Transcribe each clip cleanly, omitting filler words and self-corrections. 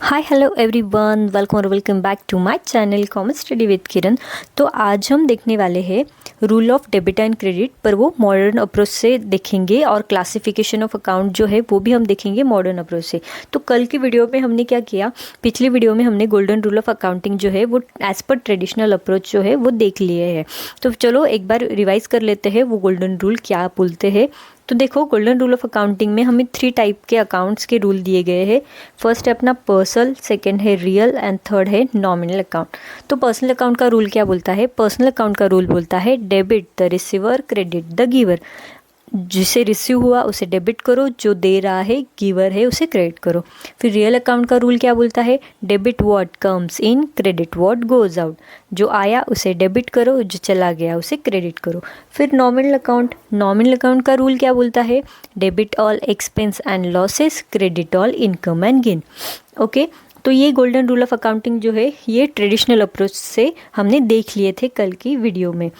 Hi hello everyone, welcome back to my channel commerce study with Kiran. तो आज हम देखने वाले हैं rule of debit and credit, पर वो मॉडर्न अप्रोच से देखेंगे और क्लासिफिकेशन ऑफ अकाउंट जो है वो भी हम देखेंगे मॉडर्न अप्रोच से। तो कल की वीडियो में हमने क्या किया, पिछली वीडियो में हमने गोल्डन रूल ऑफ अकाउंटिंग जो है वो एज पर ट्रेडिशनल अप्रोच जो है वो देख लिए हैं। तो चलो एक बार रिवाइज कर लेते हैं वो गोल्डन रूल क्या बोलते हैं। तो देखो, गोल्डन रूल ऑफ अकाउंटिंग में हमें 3 टाइप के अकाउंट्स के रूल दिए गए हैं। फर्स्ट है अपना पर्सनल, सेकंड है रियल एंड थर्ड है नॉमिनल अकाउंट। तो पर्सनल अकाउंट का रूल क्या बोलता है? पर्सनल अकाउंट का रूल बोलता है debit the receiver, credit the giver. जिसे रिसीव हुआ उसे डेबिट करो, जो दे रहा है गिवर है उसे क्रेडिट करो। फिर रियल अकाउंट का रूल क्या बोलता है? Debit what comes in, credit what goes out. जो आया उसे डेबिट करो, जो चला गया उसे क्रेडिट करो। फिर नॉमिनल अकाउंट का रूल क्या बोलता है? Debit all expense and losses, credit all income and gain. Okay, तो ये गोल्डन रूल ऑफ अकाउंटिंग जो है ये ट्रेडिशनल अप्रोच से हमने देख लिए थे कल की वीडियो में।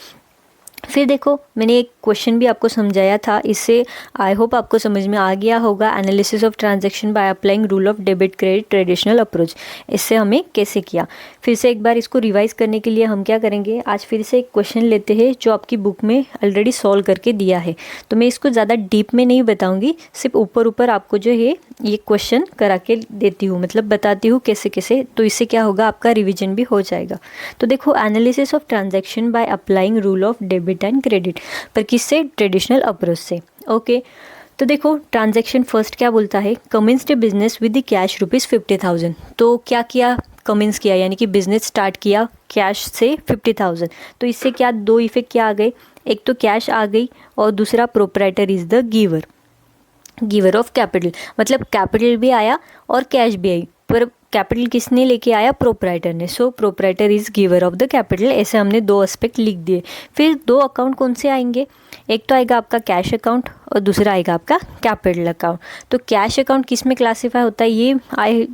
फिर देखो, मैंने एक क्वेश्चन भी आपको समझाया था, इससे आई होप आपको समझ में आ गया होगा। Analysis of transaction by applying rule of debit credit traditional approach, इससे हमें कैसे किया। फिर से एक बार इसको रिवाइज करने के लिए हम क्या करेंगे, आज फिर से एक क्वेश्चन लेते हैं जो आपकी बुक में ऑलरेडी सॉल्व करके दिया है। तो मैं इसको ज़्यादा डीप में नहीं बताऊँगी, सिर्फ ऊपर ऊपर आपको जो है ये क्वेश्चन करा के देती हूँ, मतलब बताती हूँ कैसे कैसे। तो इससे क्या होगा, आपका रिविजन भी हो जाएगा। तो देखो, analysis of transaction by applying rule of debit and credit, पर किससे? ट्रेडिशनल अप्रोच से। ओके, तो देखो ट्रांजैक्शन फर्स्ट क्या बोलता है? Commenced business with the cash ₹50,000। तो क्या किया? कमेंस किया, यानी कि बिजनेस स्टार्ट किया कैश से 50,000। तो इससे क्या दो इफेक्ट क्या आ गए? एक तो कैश आ गई और दूसरा proprietor is the giver of capital, मतलब कैपिटल भी आया और कैश भी आई, पर कैपिटल किसने लेके आया? प्रोप्राइटर ने। So proprietor is giver of the capital. ऐसे हमने दो एस्पेक्ट लिख दिए। फिर दो अकाउंट कौन से आएंगे? एक तो आएगा आपका कैश अकाउंट और दूसरा आएगा आपका कैपिटल अकाउंट। तो कैश अकाउंट किस में क्लासीफाई होता है, ये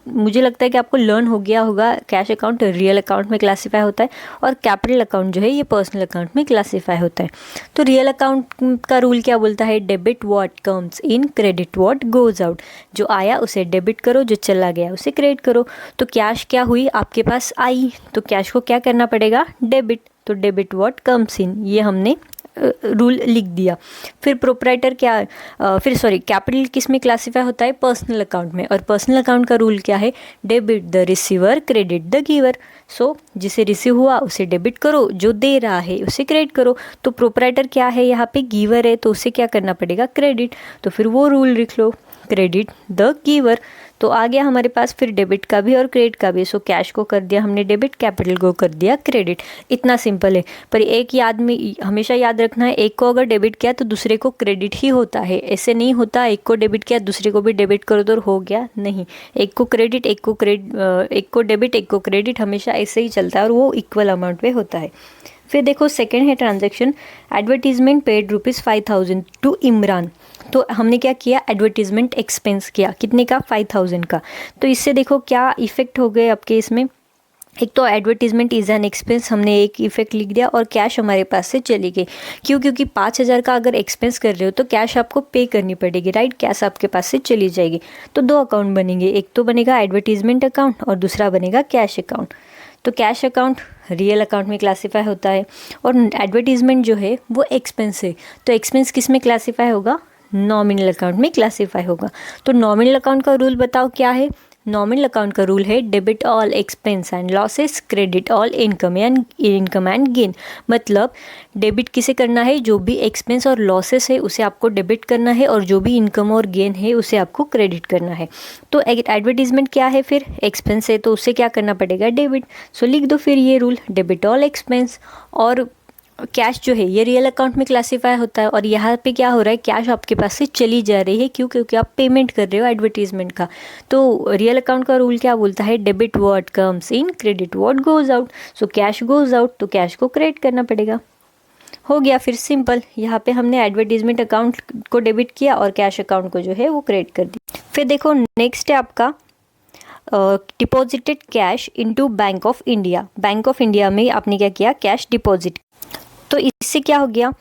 मुझे लगता है कि आपको लर्न हो गया होगा। कैश अकाउंट रियल अकाउंट में क्लासीफाई होता है और कैपिटल अकाउंट जो है ये पर्सनल अकाउंट में क्लासीफाई होता है। तो रियल अकाउंट का रूल क्या बोलता है? Debit what comes in, credit what goes out. जो आया उसे डेबिट करो, जो चला गया उसे क्रेडिट करो। तो कैश क्या हुई, आपके पास आई, तो कैश को क्या करना पड़ेगा? डेबिट। तो डेबिट व्हाट कम्स इन, ये हमने रूल लिख दिया। फिर प्रोप्राइटर कैपिटल किस में क्लासीफाई होता है? पर्सनल अकाउंट में। और पर्सनल अकाउंट का रूल क्या है? Debit the receiver, credit the giver. So जिसे रिसीव हुआ उसे डेबिट करो, जो दे रहा है उसे क्रेडिट करो। तो प्रोप्राइटर क्या है? यहाँ पे गिवर है, तो उसे क्या करना पड़ेगा? क्रेडिट। तो फिर वो रूल लिख लो, क्रेडिट द गिवर। तो आ गया हमारे पास फिर डेबिट का भी और क्रेडिट का भी। सो कैश को कर दिया हमने डेबिट, कैपिटल को कर दिया क्रेडिट। इतना सिंपल है। पर एक याद में हमेशा याद रखना है, एक को अगर डेबिट किया तो दूसरे को क्रेडिट ही होता है। ऐसे नहीं होता एक को डेबिट किया दूसरे को भी डेबिट करो तो हो गया, नहीं। एक को क्रेडिट, एक को डेबिट, एक को क्रेडिट, हमेशा ऐसे ही चलता है और वो इक्वल अमाउंट पे होता है। फिर देखो सेकेंड है transaction, advertisement paid ₹5,000 to Imran. तो हमने क्या किया? एडवर्टीजमेंट एक्सपेंस किया, कितने का? 5,000 का। तो इससे देखो क्या इफेक्ट हो गए आपके इसमें। एक तो एडवर्टीजमेंट इज एन एक्सपेंस, हमने एक इफेक्ट लिख दिया और कैश हमारे पास से चली गई। क्योंकि 5,000 का अगर एक्सपेंस कर रहे हो तो कैश आपको पे करनी पड़ेगी, राइट? कैश आपके पास से चली जाएगी। तो दो अकाउंट बनेंगे, एक तो बनेगा एडवर्टीजमेंट अकाउंट और दूसरा बनेगा कैश अकाउंट। तो कैश अकाउंट रियल अकाउंट में क्लासीफाई होता है और एडवर्टीजमेंट जो है वो एक्सपेंस है। तो एक्सपेंस किस में क्लासीफाई होगा? नॉमिनल अकाउंट में क्लासीफाई होगा। तो नॉमिनल अकाउंट का रूल बताओ क्या है? नॉमिनल अकाउंट का रूल है debit all expense and losses, credit all income and gain. मतलब डेबिट किसे करना है? जो भी एक्सपेंस और लॉसेस है उसे आपको डेबिट करना है और जो भी इनकम और गेन है उसे आपको क्रेडिट करना है। तो एडवर्टीजमेंट क्या है? फिर एक्सपेंस है तो उसे क्या करना पड़ेगा? डेबिट। सो लिख दो फिर ये रूल, डेबिट ऑल एक्सपेंस। और कैश जो है ये रियल अकाउंट में क्लासीफाई होता है और यहाँ पे क्या हो रहा है? कैश आपके पास से चली जा रही है, क्यों? क्योंकि आप पेमेंट कर रहे हो एडवर्टीजमेंट का। तो रियल अकाउंट का रूल क्या बोलता है? Debit what comes in, credit what goes out. So cash goes out तो कैश को क्रेडिट करना पड़ेगा। हो गया फिर सिंपल। यहाँ पे हमने एडवर्टीजमेंट अकाउंट को डेबिट किया और कैश अकाउंट को जो है वो क्रेडिट कर दिया। फिर देखो नेक्स्ट है आपका deposited cash into bank of India. Bank of India में आपने क्या किया? Cash deposit. तो इससे क्या हो गया?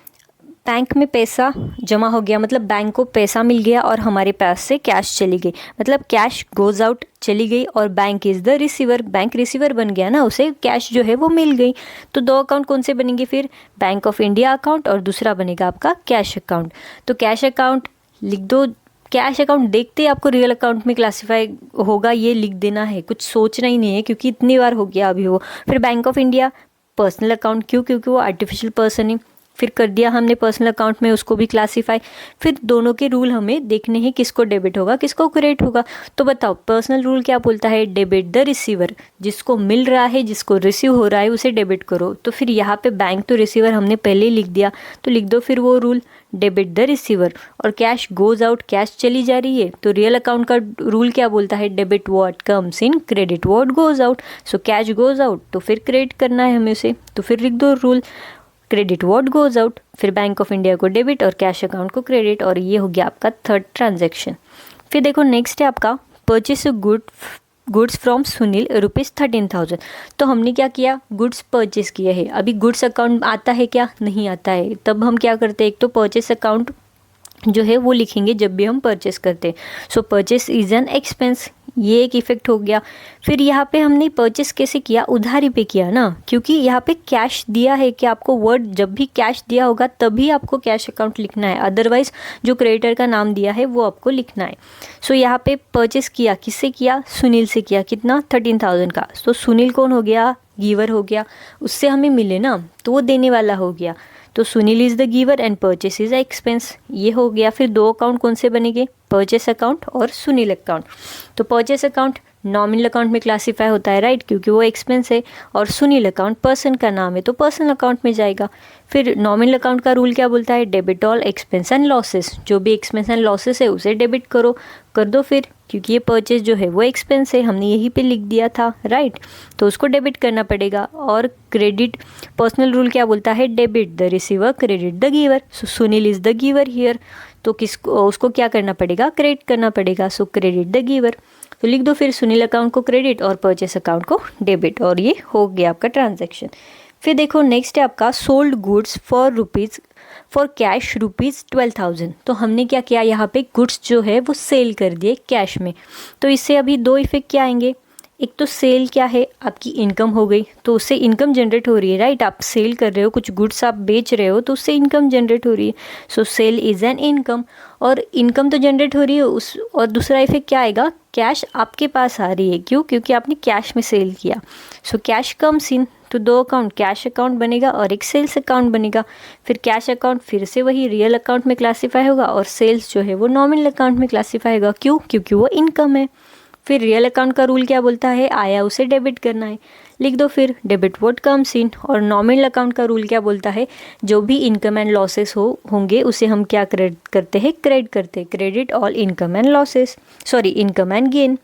बैंक में पैसा जमा हो गया, मतलब बैंक को पैसा मिल गया और हमारे पास से कैश चली गई, मतलब कैश गोज आउट चली गई और bank is the receiver, bank receiver बन गया ना, उसे कैश जो है वो मिल गई। तो दो अकाउंट कौन से बनेंगे फिर, बैंक ऑफ इंडिया अकाउंट और दूसरा बनेगा आपका कैश अकाउंट। तो कैश अकाउंट लिख दो, कैश अकाउंट देखते ही आपको रियल अकाउंट में क्लासीफाई होगा ये लिख देना है, कुछ सोचना ही नहीं है क्योंकि इतनी बार हो गया अभी वो। फिर bank of India personal account, क्यों, क्योंकि वो आर्टिफिशियल पर्सन है, फिर कर दिया हमने पर्सनल अकाउंट में उसको भी क्लासीफाई। फिर दोनों के रूल हमें देखने हैं किसको डेबिट होगा किसको क्रेडिट होगा। तो बताओ पर्सनल रूल क्या बोलता है, डेबिट द रिसीवर, जिसको मिल रहा है जिसको रिसीव हो रहा है उसे डेबिट करो। तो फिर यहाँ पे बैंक तो रिसीवर हमने पहले ही लिख दिया, तो लिख दो फिर वो रूल, डेबिट द रिसीवर। और कैश गोज आउट, कैश चली जा रही है, तो रियल अकाउंट का रूल क्या बोलता है, debit what comes in, credit what goes out. So cash goes out तो फिर क्रेडिट करना है हमें उसे, तो फिर लिख दो rule, credit what goes out, फिर बैंक ऑफ इंडिया को डेबिट और कैश अकाउंट को क्रेडिट। और ये हो गया आपका थर्ड ट्रांजैक्शन। फिर देखो नेक्स्ट है आपका परचेस गुड्स फ्रॉम सुनील ₹13,000। तो हमने क्या किया, गुड्स परचेस किए हैं। अभी गुड्स अकाउंट आता है क्या, नहीं आता है, तब हम क्या करते हैं, एक तो परचेस अकाउंट जो है वो लिखेंगे जब भी हम परचेस करते हैं। सो परचेस इज एन एक्सपेंस, ये एक इफेक्ट हो गया। फिर यहाँ पे हमने परचेस कैसे किया, उधारी पे किया ना, क्योंकि यहाँ पे कैश दिया है कि आपको वर्ड जब भी कैश दिया होगा तभी आपको कैश अकाउंट लिखना है, अदरवाइज जो क्रेडिटर का नाम दिया है वो आपको लिखना है। सो यहाँ पे परचेस किया किससे किया, सुनील से किया, कितना 13,000 का। तो सुनील कौन हो गया, गिवर हो गया, उससे हमें मिले ना तो वो देने वाला हो गया। तो Sunil is the giver and purchase is expense, ये हो गया। फिर दो अकाउंट कौन से बनेंगे, परचेस अकाउंट और सुनील अकाउंट। तो परचेस अकाउंट नॉमिनल अकाउंट में क्लासीफाई होता है राइट, क्योंकि वो एक्सपेंस है, और सुनील अकाउंट पर्सन का नाम है तो पर्सनल अकाउंट में जाएगा। फिर नॉमिनल अकाउंट का रूल क्या बोलता है, debit all expense and losses, जो भी एक्सपेंस एंड लॉसेस है उसे डेबिट करो, कर दो फिर, क्योंकि ये परचेज जो है वो एक्सपेंस है, हमने यहीं पे लिख दिया था राइट, तो उसको डेबिट करना पड़ेगा। और क्रेडिट पर्सनल रूल क्या बोलता है, debit the receiver credit the giver. So Sunil is the giver here, तो उसको क्या करना पड़ेगा, क्रेडिट करना पड़ेगा। सो क्रेडिट द गिवर, तो लिख दो फिर सुनील अकाउंट को क्रेडिट और परचेस अकाउंट को डेबिट, और ये हो गया आपका ट्रांजैक्शन। फिर देखो नेक्स्ट है आपका सोल्ड गुड्स फॉर कैश ₹12,000। तो हमने क्या किया, यहाँ पे गुड्स जो है वो सेल कर दिए कैश में। तो इससे अभी दो इफेक्ट क्या आएंगे, एक तो सेल क्या है, आपकी इनकम हो गई, तो उससे इनकम जनरेट हो रही है राइट, आप सेल कर रहे हो, कुछ गुड्स आप बेच रहे हो तो उससे इनकम जनरेट हो रही है। सो सेल इज़ एन इनकम, और इनकम तो जनरेट हो रही है उस, और दूसरा इफेक्ट क्या आएगा, कैश आपके पास आ रही है, क्यों, क्योंकि आपने कैश में सेल किया। सो कैश कम्स इन, तो दो अकाउंट, कैश अकाउंट बनेगा और एक सेल्स अकाउंट बनेगा। फिर कैश अकाउंट फिर से वही रियल अकाउंट में क्लासीफाई होगा, और सेल्स जो है वो नॉमिनल अकाउंट में क्लासीफाई होगा, क्यों, क्योंकि वो इनकम है। फिर रियल अकाउंट का रूल क्या बोलता है, आया उसे डेबिट करना है, लिख दो फिर डेबिट व्हाट कम्स इन। और नॉमिनल अकाउंट का रूल क्या बोलता है, जो भी इनकम एंड लॉसेस होंगे उसे हम क्या करते हैं, क्रेडिट करते हैं, credit all income and losses, sorry income and gain.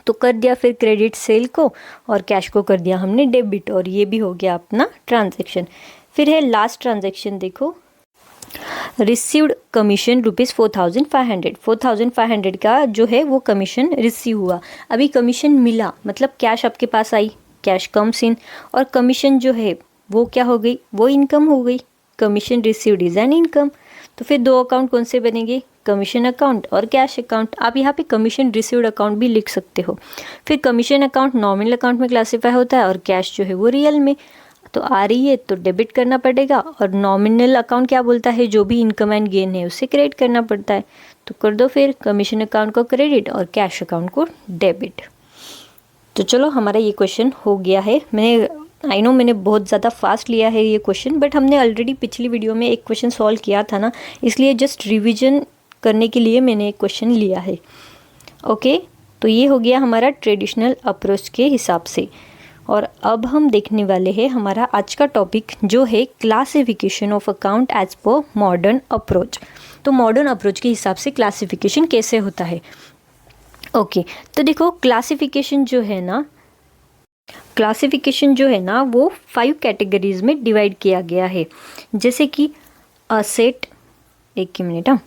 तो कर दिया फिर क्रेडिट सेल को, और कैश को कर दिया हमने डेबिट, और ये भी हो गया अपना ट्रांजैक्शन। फिर है लास्ट ट्रांजैक्शन, देखो रिसीव्ड कमीशन ₹4,500, 4,500 का जो है वो कमीशन रिसीव हुआ। अभी कमीशन मिला मतलब कैश आपके पास आई, कैश कम्स इन, और कमीशन जो है वो क्या हो गई, वो इनकम हो गई, commission received is an income. तो फिर दो अकाउंट कौन से बनेंगे, कमीशन अकाउंट और कैश अकाउंट। आप यहाँ पे कमीशन रिसीव्ड अकाउंट भी लिख सकते हो। फिर कमीशन अकाउंट नॉमिनल अकाउंट में क्लासीफाई होता है, और कैश जो है वो रियल में, तो आ रही है तो डेबिट करना पड़ेगा। और नॉमिनल अकाउंट क्या बोलता है, जो भी इनकम एंड गेन है उसे क्रेडिट करना पड़ता है, तो कर दो फिर कमीशन अकाउंट को क्रेडिट और कैश अकाउंट को डेबिट। तो चलो हमारा ये क्वेश्चन हो गया है। आई नो मैंने बहुत ज़्यादा फास्ट लिया है ये क्वेश्चन, बट हमने ऑलरेडी पिछली वीडियो में एक क्वेश्चन सॉल्व किया था ना, इसलिए जस्ट रिविजन करने के लिए मैंने एक क्वेश्चन लिया है। ओके, तो ये हो गया हमारा ट्रेडिशनल अप्रोच के हिसाब से। और अब हम देखने वाले हैं हमारा आज का टॉपिक जो है classification of account as per modern approach. तो मॉडर्न अप्रोच के हिसाब से क्लासिफिकेशन कैसे होता है। ओके, तो देखो क्लासिफिकेशन जो है ना वो 5 कैटेगरीज में डिवाइड किया गया है। जैसे कि असेट, एक minute,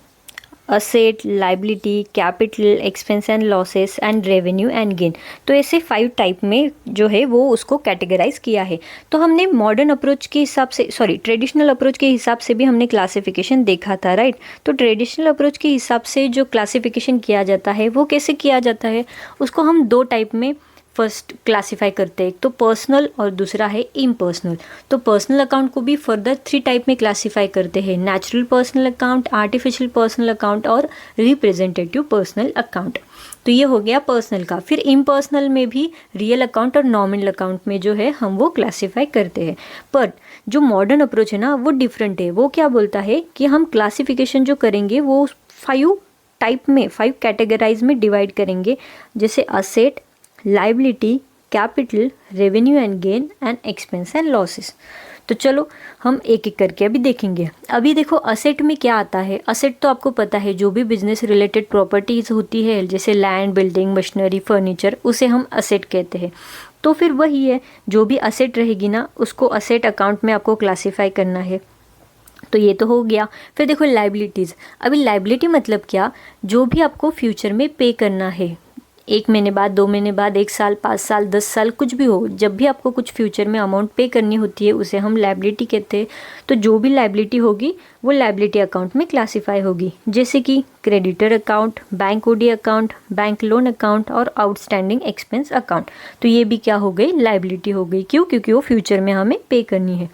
asset, liability, capital, expense and losses and revenue and gain. तो ऐसे 5 टाइप में जो है वो उसको कैटेगराइज किया है। तो हमने मॉडर्न अप्रोच के हिसाब से, सॉरी ट्रेडिशनल अप्रोच के हिसाब से भी हमने क्लासिफिकेशन देखा था, राइट। तो ट्रेडिशनल अप्रोच के हिसाब से जो क्लासिफिकेशन किया जाता है वो कैसे किया जाता है, उसको हम 2 टाइप में फर्स्ट क्लासीफाई करते हैं। एक तो पर्सनल और दूसरा है इम्पर्सनल। तो पर्सनल अकाउंट को भी फर्दर 3 टाइप में क्लासीफाई करते हैं, natural personal account, artificial personal account और रिप्रेजेंटेटिव पर्सनल अकाउंट। तो ये हो गया पर्सनल का। फिर इम्पर्सनल में भी रियल अकाउंट और नॉमिनल अकाउंट में जो है हम वो क्लासीफाई करते हैं। पर जो मॉडर्न अप्रोच है ना वो डिफरेंट है। वो क्या बोलता है कि हम क्लासिफिकेशन जो करेंगे वो 5 टाइप में, 5 कैटेगराइज में डिवाइड करेंगे, जैसे asset, liability, capital, revenue and gain and expense and losses. तो चलो हम एक एक करके अभी देखेंगे। अभी देखो असेट में क्या आता है। असेट तो आपको पता है, जो भी बिजनेस रिलेटेड प्रॉपर्टीज होती है जैसे लैंड, बिल्डिंग, मशीनरी, फर्नीचर, उसे हम असेट कहते हैं। तो फिर वही है, जो भी असेट रहेगी ना उसको असेट अकाउंट में आपको क्लासीफाई करना है। तो ये तो हो गया। फिर देखो लाइबिलिटीज़। अभी लाइबिलिटी मतलब क्या, जो भी आपको फ्यूचर में पे करना है, 1 महीने बाद, 2 महीने बाद, 1 साल, 5 साल, 10 साल, कुछ भी हो, जब भी आपको कुछ फ्यूचर में अमाउंट पे करनी होती है उसे हम लाइबिलिटी कहते हैं। तो जो भी लाइबिलिटी होगी वो लाइबिलिटी अकाउंट में क्लासीफाई होगी, जैसे कि creditor account, bank OD account, bank loan account और आउटस्टैंडिंग एक्सपेंस अकाउंट। तो ये भी क्या हो गई, लाइबिलिटी हो गई। क्यों? क्योंकि वो फ्यूचर में हमें पे करनी है।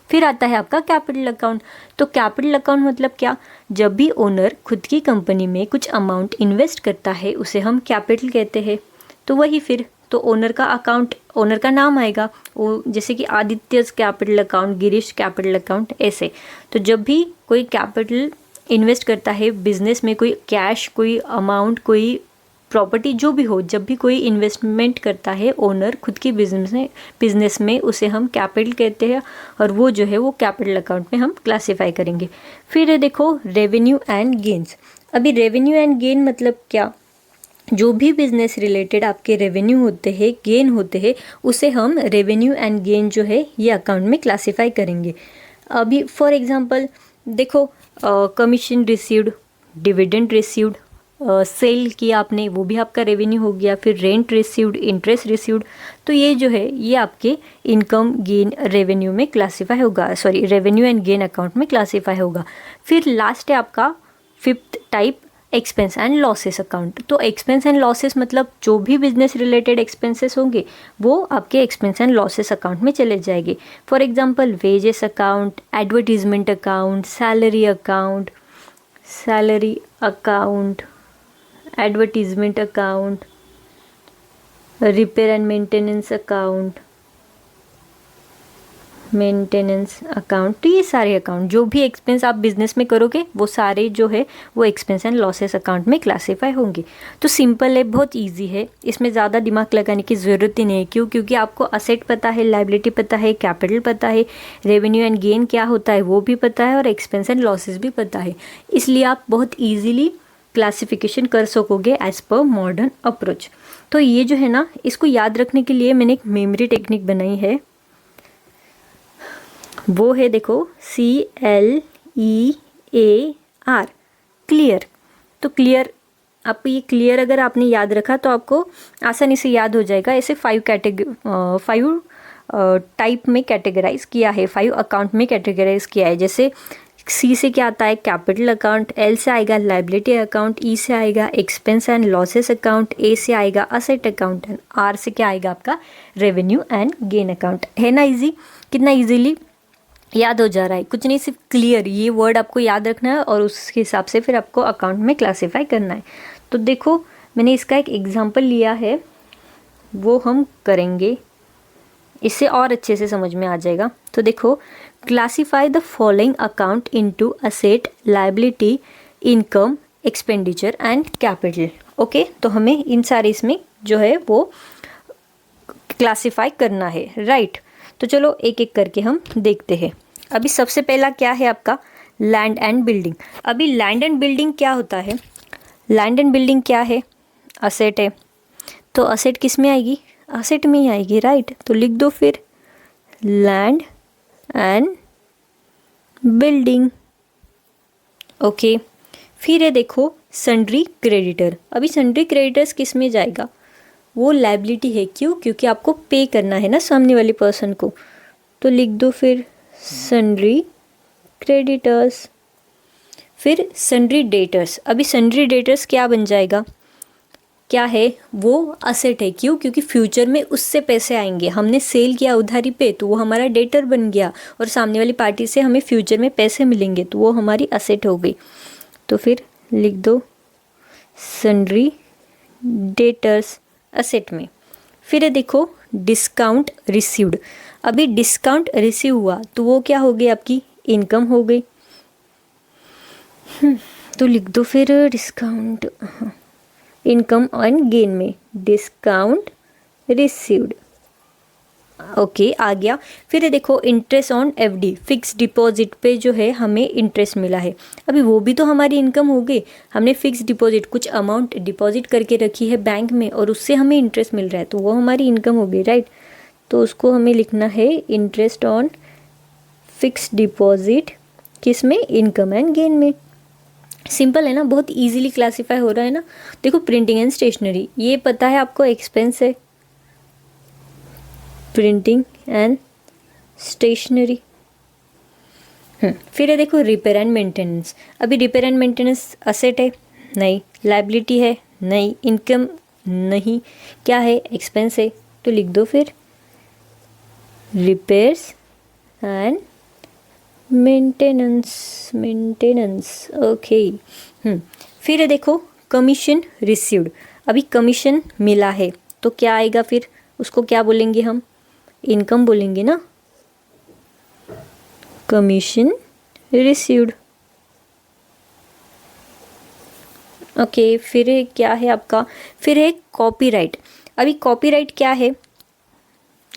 फिर आता है आपका कैपिटल अकाउंट। तो कैपिटल अकाउंट मतलब क्या, जब भी ओनर खुद की कंपनी में कुछ अमाउंट इन्वेस्ट करता है उसे हम कैपिटल कहते हैं। तो वही फिर तो ओनर का अकाउंट, ओनर का नाम आएगा वो, जैसे कि Aditya's capital account, Girish capital account, ऐसे। तो जब भी कोई कैपिटल इन्वेस्ट करता है बिजनेस में, कोई कैश, कोई अमाउंट, कोई प्रॉपर्टी, जो भी हो, जब भी कोई इन्वेस्टमेंट करता है ओनर खुद की बिजनेस में उसे हम कैपिटल कहते हैं, और वो जो है वो कैपिटल अकाउंट में हम क्लासीफाई करेंगे। फिर देखो रेवेन्यू एंड गेन्स। अभी रेवेन्यू एंड गेन मतलब क्या, जो भी बिजनेस रिलेटेड आपके रेवेन्यू होते हैं, गेन होते हैं, उसे हम रेवेन्यू एंड गेन जो है ये अकाउंट में क्लासीफाई करेंगे। अभी फॉर एग्जांपल देखो, commission received, dividend received, sale किया आपने, वो भी आपका रेवेन्यू हो गया। फिर रेंट रिसीव्ड, इंटरेस्ट रिसीव्ड, तो ये जो है ये आपके इनकम गेन रेवेन्यू में क्लासीफाई होगा, sorry revenue and gain account में क्लासीफाई होगा। फिर लास्ट है आपका 5th type, expense and losses account. तो एक्सपेंस एंड लॉसेस मतलब जो भी बिजनेस रिलेटेड एक्सपेंसेस होंगे वो आपके एक्सपेंस एंड लॉसेस अकाउंट में चले जाएंगे। For example wages account, advertisement account, salary account, advertisement account, repair and maintenance account. तो ये सारे अकाउंट, जो भी एक्सपेंस आप बिजनेस में करोगे वो सारे जो है वो एक्सपेंस एंड लॉसेस अकाउंट में क्लासीफाई होंगे। तो सिंपल है, बहुत इजी है, इसमें ज़्यादा दिमाग लगाने की ज़रूरत ही नहीं है। क्यों? क्योंकि आपको असेट पता है, लाइबिलिटी पता है, कैपिटल पता है, रेवेन्यू एंड गेन क्या होता है वो भी पता है, और एक्सपेंस एंड लॉसेस भी पता है। इसलिए आप बहुत ईजिली क्लासिफिकेशन कर सकोगे एज पर मॉडर्न अप्रोच। तो ये जो है ना, इसको याद रखने के लिए मैंने एक मेमोरी टेक्निक बनाई है, वो है देखो CLEAR, क्लियर। तो क्लियर, आप ये क्लियर अगर आपने याद रखा तो आपको आसानी से याद हो जाएगा। ऐसे 5 टाइप में कैटेगराइज किया है, 5 अकाउंट में कैटेगराइज किया है। जैसे C से क्या आता है, कैपिटल अकाउंट, L से आएगा लाइबिलिटी अकाउंट, E से आएगा expense and losses account, A से आएगा असेट अकाउंट, एंड R से क्या आएगा आपका रेवेन्यू एंड गेन अकाउंट। है ना इजी, कितना इजीली याद हो जा रहा है। कुछ नहीं, सिर्फ क्लियर ये वर्ड आपको याद रखना है और उसके हिसाब से फिर आपको अकाउंट में क्लासीफाई करना है। तो देखो मैंने इसका एक एग्जांपल लिया है, वो हम करेंगे, इससे और अच्छे से समझ में आ जाएगा। तो देखो, classify the following account into asset, liability, income, expenditure and capital. Okay, तो हमें इन सारे इसमें जो है वो क्लासीफाई करना है, राइट। तो चलो एक एक करके हम देखते हैं। अभी सबसे पहला क्या है आपका, लैंड एंड बिल्डिंग। अभी लैंड एंड बिल्डिंग क्या होता है, लैंड एंड बिल्डिंग क्या है, असेट है। तो असेट किस में आएगी, असेट में ही आएगी, राइट। तो लिख दो फिर लैंड एंड बिल्डिंग। ओके, फिर है देखो सन्ड्री क्रेडिटर। अभी सन्ड्री क्रेडिटर्स किस में जाएगा, वो लाइबिलिटी है। क्यों, क्योंकि आपको पे करना है ना सामने वाले पर्सन को, तो लिख दो फिर सन्ड्री क्रेडिटर्स। फिर सन्ड्री डेटर्स। अभी सन्ड्री डेटर्स क्या बन जाएगा, क्या है वो असेट है। क्यों, क्योंकि फ्यूचर में उससे पैसे आएंगे, हमने सेल किया उधारी पे तो वो हमारा डेटर बन गया, और सामने वाली पार्टी से हमें फ्यूचर में पैसे मिलेंगे तो वो हमारी असेट हो गई। तो फिर लिख दो सन्ड्री डेटर्स असेट में। फिर है देखो डिस्काउंट रिसीव्ड। अभी डिस्काउंट रिसीव हुआ तो वो क्या हो गई, आपकी इनकम हो गई। तो लिख दो फिर डिस्काउंट इनकम एंड गेन में डिस्काउंट रिसीव्ड। ओके आ गया। फिर देखो interest on FD, fix deposit पे जो है हमें इंटरेस्ट मिला है। अभी वो भी तो हमारी इनकम हो गई, हमने फिक्स डिपॉजिट कुछ अमाउंट डिपॉजिट करके रखी है बैंक में और उससे हमें इंटरेस्ट मिल रहा है, तो वो हमारी इनकम हो गई, राइट। तो उसको हमें लिखना है इंटरेस्ट ऑन फिक्स डिपॉजिट, किस में, इनकम एंड गेन में। सिंपल है ना, बहुत इजीली क्लासीफाई हो रहा है ना। देखो प्रिंटिंग एंड स्टेशनरी, ये पता है आपको एक्सपेंस है, प्रिंटिंग एंड स्टेशनरी। फिर है देखो रिपेयर एंड मेंटेनेंस। अभी रिपेयर एंड मेंटेनेंस असेट है, नहीं। लाइबिलिटी है, नहीं। इनकम, नहीं। क्या है, एक्सपेंस है। तो लिख दो फिर रिपेयर्स एंड मेंटेनेंस। ओके। फिर है देखो कमीशन रिसीव्ड। अभी कमीशन मिला है तो क्या आएगा, फिर उसको क्या बोलेंगे हम, इनकम बोलेंगे ना, कमीशन रिसीव्ड। ओके। फिर क्या है आपका, फिर है कॉपीराइट। अभी कॉपीराइट क्या है,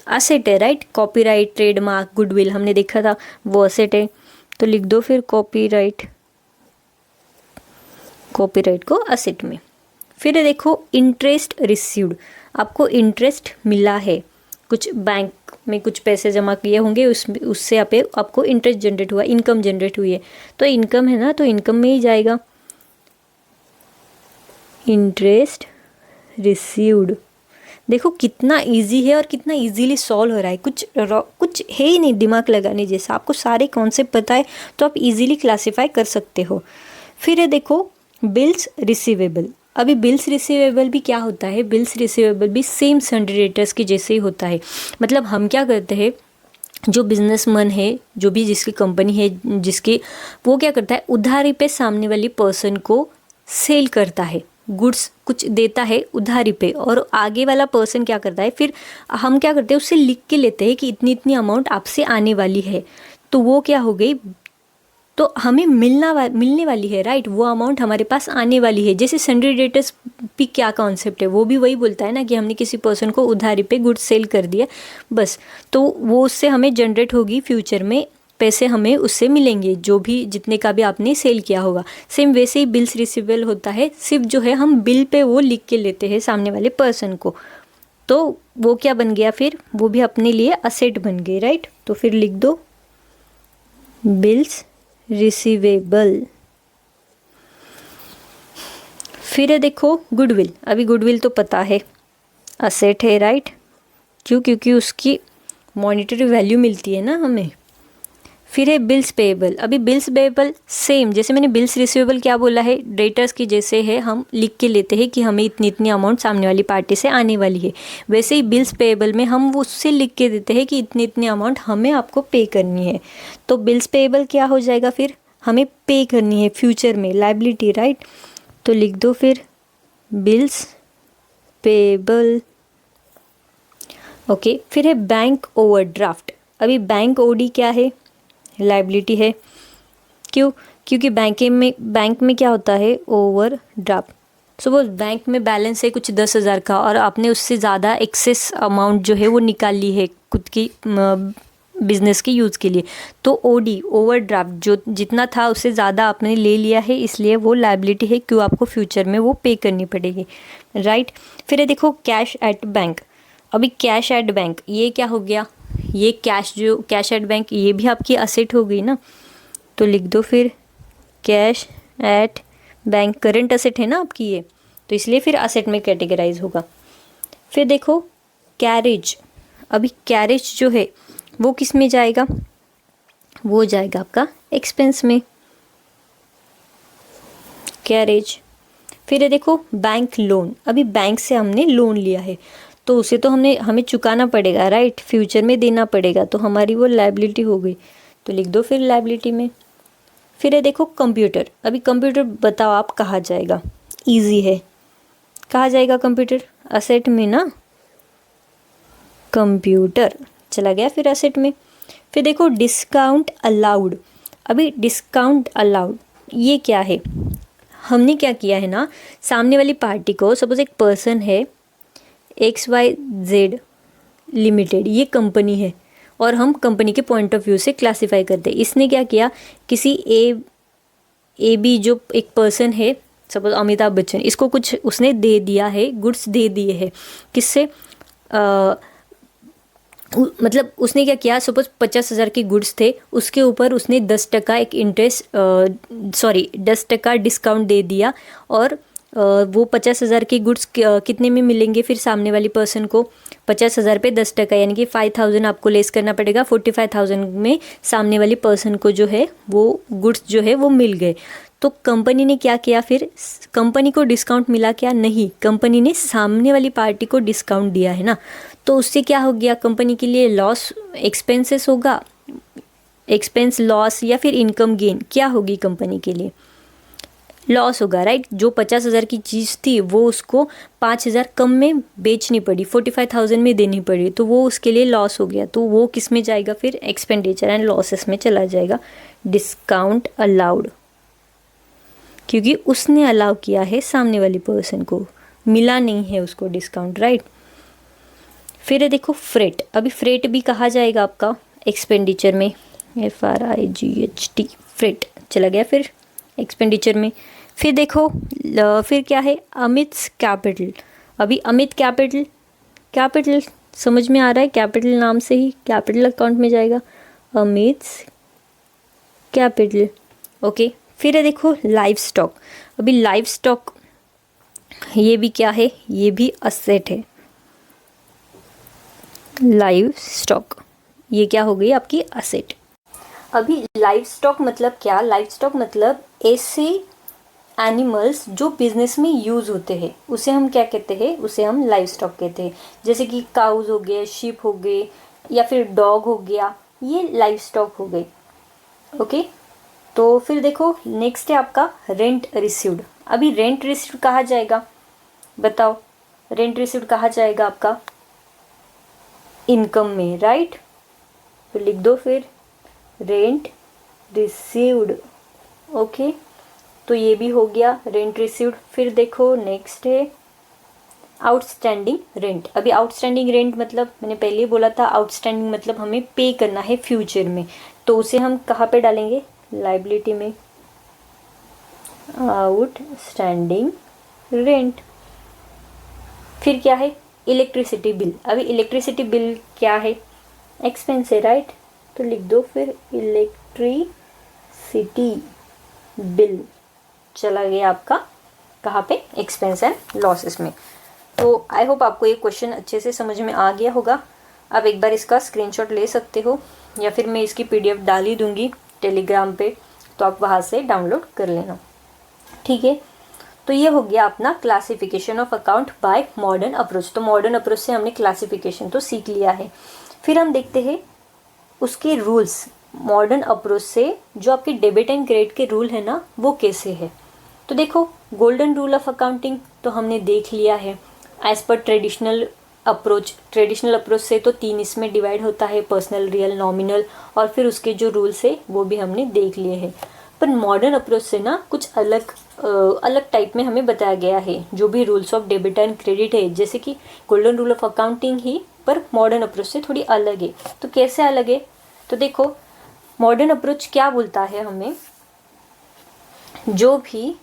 असेट है, राइट। कॉपीराइट, ट्रेडमार्क, गुडविल हमने देखा था, वो असेट है। तो लिख दो फिर कॉपीराइट को असेट में। फिर देखो इंटरेस्ट रिसीव्ड। आपको इंटरेस्ट मिला है, कुछ बैंक में कुछ पैसे जमा किए होंगे, उससे आपको इंटरेस्ट जनरेट हुआ, इनकम जनरेट हुई है, तो इनकम है ना, तो इनकम में ही जाएगा इंटरेस्ट रिसीव्ड। देखो कितना इजी है और कितना इजीली सॉल्व हो रहा है, कुछ है ही नहीं दिमाग लगाने जैसा। आपको सारे कॉन्सेप्ट पता है तो आप इजीली क्लासीफाई कर सकते हो। फिर है देखो बिल्स रिसीवेबल। अभी बिल्स रिसीवेबल भी क्या होता है, बिल्स रिसीवेबल भी सेम सन्ड्री डेटर्स के जैसे ही होता है। मतलब हम क्या करते हैं, जो बिजनेसमैन है, जो भी जिसकी कंपनी है, जिसकी, वो क्या करता है, उधारी पे सामने वाली पर्सन को सेल करता है, गुड्स कुछ देता है उधारी पे, और आगे वाला पर्सन क्या करता है, फिर हम क्या करते हैं, उससे लिख के लेते हैं कि इतनी इतनी अमाउंट आपसे आने वाली है, तो वो क्या हो गई, तो हमें मिलने वाली है, राइट। वो अमाउंट हमारे पास आने वाली है। जैसे सन्ड्री डेटर्स भी क्या कॉन्सेप्ट है, वो भी वही बोलता है ना कि हमने किसी पर्सन को उधारी पे गुड्स सेल कर दिया, बस, तो वो उससे हमें जनरेट होगी, फ्यूचर में पैसे हमें उससे मिलेंगे, जो भी जितने का भी आपने सेल किया होगा। सेम वैसे ही बिल्स रिसीवेबल होता है, सिर्फ जो है हम बिल पे वो लिख के लेते हैं सामने वाले पर्सन को, तो वो क्या बन गया, फिर वो भी अपने लिए असेट बन गए, राइट। तो फिर लिख दो बिल्स रिसीवेबल। फिर देखो गुडविल। अभी गुडविल तो पता है असेट है, राइट। क्यों, क्योंकि उसकी मॉनिटरी वैल्यू मिलती है ना हमें। फिर है बिल्स पेएबल। अभी बिल्स पेएबल सेम, जैसे मैंने बिल्स रिसीवेबल क्या बोला है, डेटर्स की जैसे है, हम लिख के लेते हैं कि हमें इतनी इतनी अमाउंट सामने वाली पार्टी से आने वाली है, वैसे ही बिल्स पेएबल में हम वो उससे लिख के देते हैं कि इतनी इतनी अमाउंट हमें आपको पे करनी है। तो बिल्स पेएबल क्या हो जाएगा, फिर हमें पे करनी है फ्यूचर में, लाइबिलिटी, राइट। तो लिख दो फिर बिल्स पेएबल। ओके। फिर है बैंक ओवरड्राफ्ट। अभी बैंक ओडी क्या है, लाइबिलिटी है। क्यों, क्योंकि बैंक में क्या होता है, ओवरड्राफ्ट। सपोज बैंक में बैलेंस है कुछ 10,000 का और आपने उससे ज़्यादा एक्सेस अमाउंट जो है वो निकाल ली है खुद की बिजनेस के यूज़ के लिए, तो ओडी ओवरड्राफ्ट जो जितना था उससे ज़्यादा आपने ले लिया है, इसलिए वो लाइबिलिटी है। क्यों, आपको फ्यूचर में वो पे करनी पड़ेगी, राइट। फिर है देखो कैश एट बैंक। अभी कैश एट बैंक ये क्या हो गया, ये कैश एट बैंक ये भी आपकी असेट हो गई ना। तो लिख दो फिर cash at bank current asset है ना आपकी ये, तो इसलिए फिर असेट में कैटेगराइज होगा। फिर देखो कैरेज, अभी कैरेज जो है वो किस में जाएगा, वो जाएगा आपका एक्सपेंस में, कैरेज। फिर ये देखो बैंक लोन, अभी बैंक से हमने लोन लिया है तो उसे तो हमें चुकाना पड़ेगा राइट, फ्यूचर में देना पड़ेगा, तो हमारी वो लायबिलिटी हो गई, तो लिख दो फिर लायबिलिटी में। फिर ये देखो कंप्यूटर, अभी कंप्यूटर बताओ आप कहाँ जाएगा, इजी है, कहाँ जाएगा कंप्यूटर, असेट में ना, कंप्यूटर चला गया फिर असेट में। फिर देखो डिस्काउंट अलाउड, अभी डिस्काउंट अलाउड ये क्या है, हमने क्या किया है ना, सामने वाली पार्टी को, सपोज एक पर्सन है XYZ लिमिटेड, ये कंपनी है और हम कंपनी के पॉइंट ऑफ व्यू से क्लासिफाई करते हैं। इसने क्या किया, किसी ए बी जो एक पर्सन है, सपोज अमिताभ बच्चन, इसको कुछ उसने दे दिया है, गुड्स दे दिए हैं, किससे मतलब उसने क्या किया, सपोज 50,000 के गुड्स थे, उसके ऊपर उसने 10% एक इंटरेस्ट 10% डिस्काउंट दे दिया, और वो 50,000 के गुड्स कितने में मिलेंगे फिर सामने वाली पर्सन को, 50,000 पे 10%, यानी कि 5,000 आपको लेस करना पड़ेगा, 45,000 में सामने वाली पर्सन को जो है वो गुड्स जो है वो मिल गए। तो कंपनी ने क्या किया, फिर कंपनी को डिस्काउंट मिला क्या, नहीं, कंपनी ने सामने वाली पार्टी को डिस्काउंट दिया है ना, तो उससे क्या हो गया, कंपनी के लिए लॉस, एक्सपेंसेस होगा, एक्सपेंस लॉस, या फिर इनकम गेन, क्या होगी कंपनी के लिए, लॉस होगा राइट। जो 50,000 की चीज़ थी वो उसको 5,000 कम में बेचनी पड़ी, 45,000 में देनी पड़ी, तो वो उसके लिए लॉस हो गया, तो वो किस में जाएगा फिर, एक्सपेंडिचर एंड लॉसेस में चला जाएगा, डिस्काउंट अलाउड, क्योंकि उसने अलाउ किया है सामने वाली पर्सन को, मिला नहीं है उसको डिस्काउंट राइट। फिर देखो फ्रेट, अभी फ्रेट भी कहा जाएगा आपका एक्सपेंडिचर में, FRIGHT, फ्रेट चला गया फिर एक्सपेंडिचर में। फिर देखो फिर क्या है, अमित्स कैपिटल, अभी अमित कैपिटल, कैपिटल समझ में आ रहा है, कैपिटल नाम से ही कैपिटल अकाउंट में जाएगा, अमित्स कैपिटल, ओके। फिर देखो लाइव स्टॉक, अभी लाइव स्टॉक ये भी क्या है, ये भी असेट है, लाइव स्टॉक ये क्या हो गई आपकी असेट। अभी लाइव स्टॉक मतलब क्या, लाइव स्टॉक मतलब ऐसे एनिमल्स जो बिजनेस में यूज़ होते हैं उसे हम क्या कहते हैं, उसे हम लाइव स्टॉक कहते हैं, जैसे कि काउज हो गए, शीप हो गए, या फिर डॉग हो गया, ये लाइव स्टॉक हो गई, ओके। तो फिर देखो नेक्स्ट है आपका रेंट रिसीव्ड, अभी रेंट रिसीव्ड कहाँ जाएगा बताओ, रेंट रिसीव्ड कहाँ जाएगा आपका, इनकम में राइट, तो लिख दो फिर रेंट रिसीव्ड, ओके। तो ये भी हो गया रेंट रिसीव्ड। फिर देखो नेक्स्ट है आउटस्टैंडिंग रेंट, अभी आउटस्टैंडिंग रेंट मतलब मैंने पहले ही बोला था, आउटस्टैंडिंग मतलब हमें पे करना है फ्यूचर में, तो उसे हम कहाँ पे डालेंगे, लायबिलिटी में, आउटस्टैंडिंग रेंट। फिर क्या है इलेक्ट्रिसिटी बिल, अभी इलेक्ट्रिसिटी बिल क्या है, एक्सपेंस है राइट, तो लिख दो फिर इलेक्ट्रिसिटी बिल चला गया आपका कहाँ पे, एक्सपेंस एंड लॉसेस में। तो आई होप आपको ये क्वेश्चन अच्छे से समझ में आ गया होगा। आप एक बार इसका स्क्रीनशॉट ले सकते हो, या फिर मैं इसकी PDF डाल ही दूंगी टेलीग्राम पे, तो आप वहाँ से डाउनलोड कर लेना, ठीक है। तो ये हो गया अपना classification of account by modern approach. तो मॉडर्न अप्रोच से हमने क्लासिफिकेशन तो सीख लिया है। फिर हम देखते हैं उसके रूल्स, मॉडर्न अप्रोच से जो आपके डेबिट एंड क्रेडिट के रूल है ना वो कैसे है। तो देखो गोल्डन रूल ऑफ अकाउंटिंग तो हमने देख लिया है as per traditional approach. Traditional approach से तो 3 इसमें डिवाइड होता है, पर्सनल, रियल, नॉमिनल, और फिर उसके जो रूल्स है वो भी हमने देख लिए हैं। पर मॉडर्न अप्रोच से ना कुछ अलग टाइप में हमें बताया गया है, जो भी rules of debit and credit है, जैसे कि गोल्डन रूल ऑफ अकाउंटिंग ही, पर मॉडर्न अप्रोच से थोड़ी अलग है। तो कैसे अलग है, तो देखो मॉडर्न अप्रोच क्या बोलता है हमें, जो भी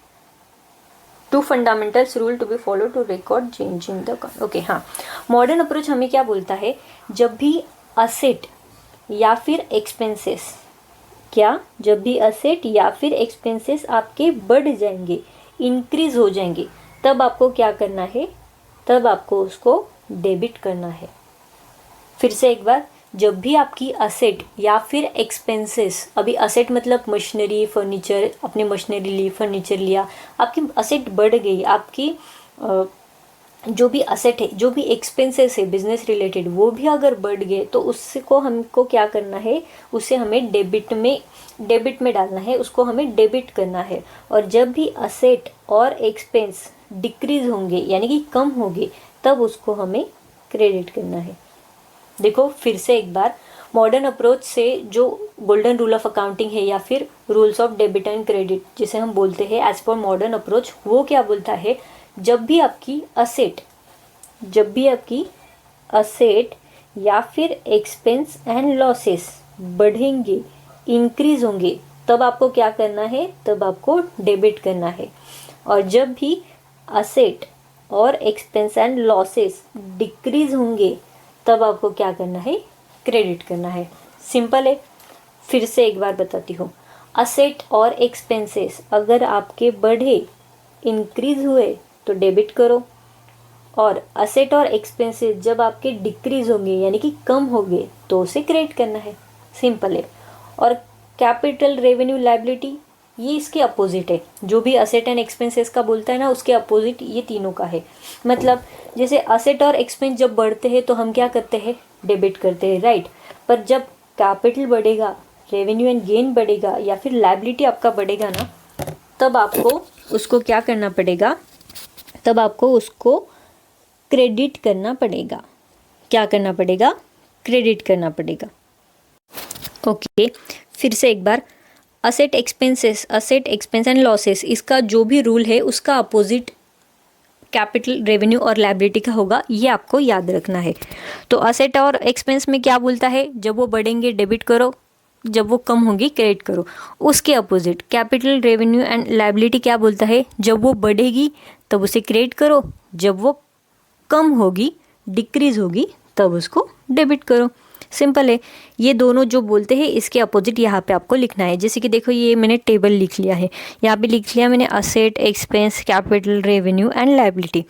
2 fundamentals rule to be follow to record change in the account, okay. हाँ, मॉडर्न अप्रोच हमें क्या बोलता है, जब भी असेट या फिर एक्सपेंसेस, क्या, जब भी असेट या फिर एक्सपेंसेस आपके बढ़ जाएंगे इंक्रीज हो जाएंगे, तब आपको क्या करना है, तब आपको उसको डेबिट करना है। फिर से एक बार, जब भी आपकी असेट या फिर एक्सपेंसेस, अभी असेट मतलब मशीनरी, फर्नीचर, अपने मशीनरी ली, फर्नीचर लिया, आपकी असेट बढ़ गई, आपकी जो भी असेट है, जो भी एक्सपेंसेस है बिजनेस रिलेटेड, वो भी अगर बढ़ गए तो उसको हमको क्या करना है, उसे हमें डेबिट में डालना है, उसको हमें डेबिट करना है। और जब भी असेट और एक्सपेंस डिक्रीज होंगे यानी कि कम होंगे, तब उसको हमें क्रेडिट करना है। देखो फिर से एक बार, मॉडर्न अप्रोच से जो गोल्डन रूल ऑफ अकाउंटिंग है या फिर rules of debit and credit जिसे हम बोलते हैं एज पर मॉडर्न अप्रोच, वो क्या बोलता है, जब भी आपकी असेट या फिर एक्सपेंस एंड लॉसेस बढ़ेंगे, इंक्रीज होंगे, तब आपको क्या करना है, तब आपको डेबिट करना है। और जब भी असेट और एक्सपेंस एंड लॉसेस डिक्रीज होंगे, तब आपको क्या करना है, क्रेडिट करना है। सिंपल है। फिर से एक बार बताती हूँ, असेट और एक्सपेंसेस अगर आपके बढ़े, इंक्रीज हुए तो डेबिट करो, और असेट और एक्सपेंसेस जब आपके डिक्रीज होंगे यानी कि कम होंगे तो उसे क्रेडिट करना है। सिंपल है। और कैपिटल, रेवेन्यू, लायबिलिटी, ये इसके अपोजिट है। जो भी असेट एंड एक्सपेंसेस का बोलता है ना, उसके अपोजिट ये तीनों का है। मतलब जैसे असेट और एक्सपेंस जब बढ़ते हैं तो हम क्या करते हैं, डेबिट करते हैं, राइट। पर जब कैपिटल बढ़ेगा, रेवेन्यू एंड गेन बढ़ेगा या फिर लायबिलिटी आपका बढ़ेगा ना, तब आपको उसको क्या करना पड़ेगा, तब आपको उसको क्रेडिट करना पड़ेगा। क्या करना पड़ेगा, क्रेडिट करना पड़ेगा। ओके, फिर से एक बार, असेट एक्सपेंस एंड लॉसेस, इसका जो भी रूल है उसका अपोजिट कैपिटल, रेवेन्यू और लायबिलिटी का होगा, ये आपको याद रखना है। तो असेट और एक्सपेंस में क्या बोलता है, जब वो बढ़ेंगे डेबिट करो, जब वो कम होंगी क्रेडिट करो। उसके opposite capital, revenue and liability क्या बोलता है, जब वो बढ़ेगी तब उसे क्रेडिट करो, जब वो कम होगी, डिक्रीज होगी, तब उसको डेबिट करो। सिंपल है। ये दोनों जो बोलते हैं इसके अपोजिट यहाँ पे आपको लिखना है। जैसे कि देखो, ये मैंने टेबल लिख लिया है, यहाँ पे लिख लिया मैंने asset, expense, capital, revenue and liability.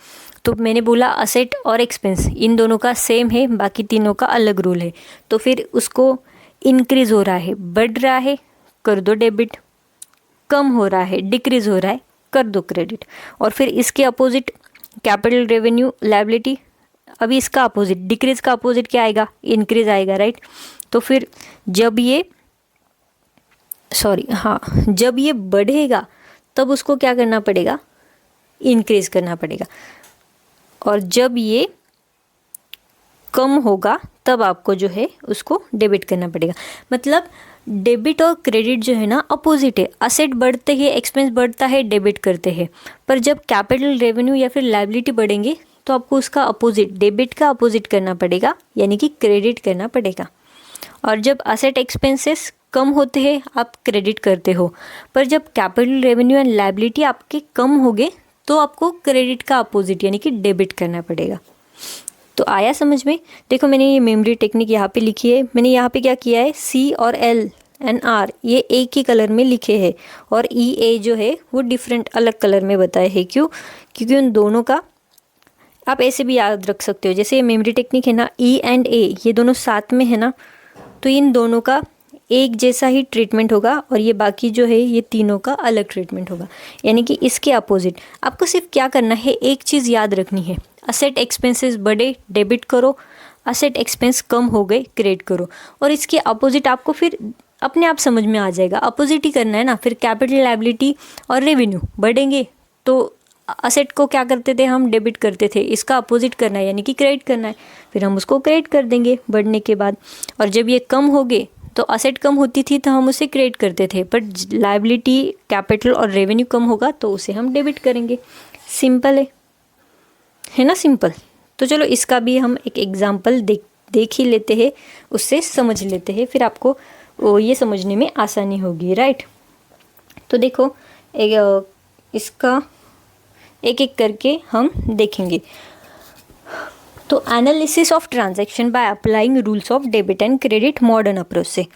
तो मैंने बोला असेट और एक्सपेंस इन दोनों का सेम है, बाकी तीनों का अलग रूल है। तो फिर उसको इंक्रीज हो रहा है, बढ़ रहा है, कर दो डेबिट, कम हो रहा है, डिक्रीज हो रहा है, कर दो क्रेडिट। और फिर इसके अपोजिट कैपिटल, रेवेन्यू, लायबिलिटी, अभी इसका अपोजिट, डिक्रीज का अपोजिट क्या आएगा, इंक्रीज आएगा, राइट। तो फिर जब ये बढ़ेगा तब उसको क्या करना पड़ेगा, इंक्रीज करना पड़ेगा। और जब ये कम होगा तब आपको जो है उसको डेबिट करना पड़ेगा। मतलब डेबिट और क्रेडिट जो है ना अपोजिट है। असेट बढ़ते हैं, एक्सपेंस बढ़ता है, डेबिट करते हैं। पर जब कैपिटल, रेवेन्यू या फिर लायबिलिटी बढ़ेंगे तो आपको उसका अपोजिट, डेबिट का अपोजिट करना पड़ेगा, यानी कि क्रेडिट करना पड़ेगा। और जब असेट, एक्सपेंसेस कम होते हैं आप क्रेडिट करते हो, पर जब कैपिटल, रेवेन्यू एंड लायबिलिटी आपके कम हो गए तो आपको क्रेडिट का अपोजिट यानी कि डेबिट करना पड़ेगा। तो आया समझ में। देखो मैंने ये मेमोरी टेक्निक यहाँ पे लिखी है। मैंने यहाँ पे क्या किया है, सी और एल एंड आर ये एक ही कलर में लिखे हैं, और ई ए जो है वो डिफरेंट अलग कलर में बताए हैं। क्यों? क्योंकि उन दोनों का आप ऐसे भी याद रख सकते हो। जैसे ये मेमोरी टेक्निक है ना, ई एंड ए ये दोनों साथ में है ना, तो इन दोनों का एक जैसा ही ट्रीटमेंट होगा, और ये बाकी जो है ये तीनों का अलग ट्रीटमेंट होगा, यानी कि इसके अपोजिट। आपको सिर्फ क्या करना है, एक चीज़ याद रखनी है, असेट एक्सपेंसेस बढ़े डेबिट करो, असेट एक्सपेंस कम हो गए क्रेडिट करो। और इसके अपोजिट आपको फिर अपने आप समझ में आ जाएगा, अपोजिट ही करना है ना। फिर कैपिटल, लायबिलिटी और रेवेन्यू बढ़ेंगे तो असेट को क्या करते थे हम, डेबिट करते थे। इसका अपोजिट करना है यानी कि क्रेडिट करना है, फिर हम उसको क्रेडिट कर देंगे बढ़ने के बाद। और जब ये कम हो गए तो असेट कम होती थी तो हम उसे क्रेडिट करते थे, पर लायबिलिटी, कैपिटल और रेवेन्यू कम होगा तो उसे हम डेबिट करेंगे। सिंपल है ना, सिंपल। तो चलो इसका भी हम एक एग्जाम्पल देख ही लेते हैं, उससे समझ लेते हैं, फिर आपको ये समझने में आसानी होगी, राइट। तो देखो इसका एक एक करके हम देखेंगे। तो analysis of transaction by applying rules of debit and credit modern approach से,